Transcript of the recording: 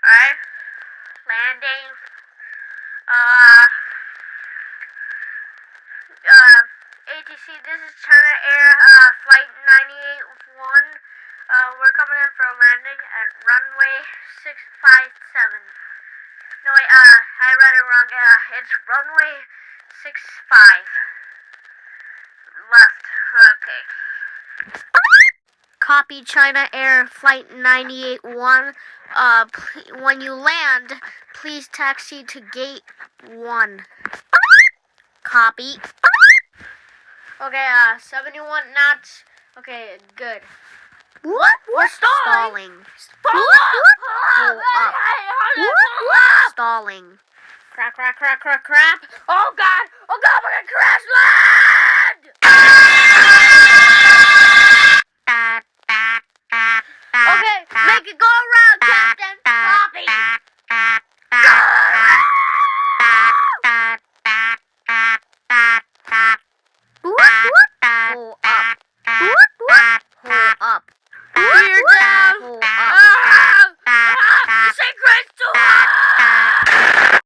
Alright, landing. Uh, ATC, this is China Air, flight 98-1. We're coming in for a landing at runway 657. No, wait, I read it wrong. It's runway 65. Left. Okay. Copy, China Air Flight 98-1. When you land, please taxi to gate 1. Copy. Okay, 71 knots. Okay, good. What? We're Stalling. Pull up. Stalling. Crap. Oh God, we're gonna crash land!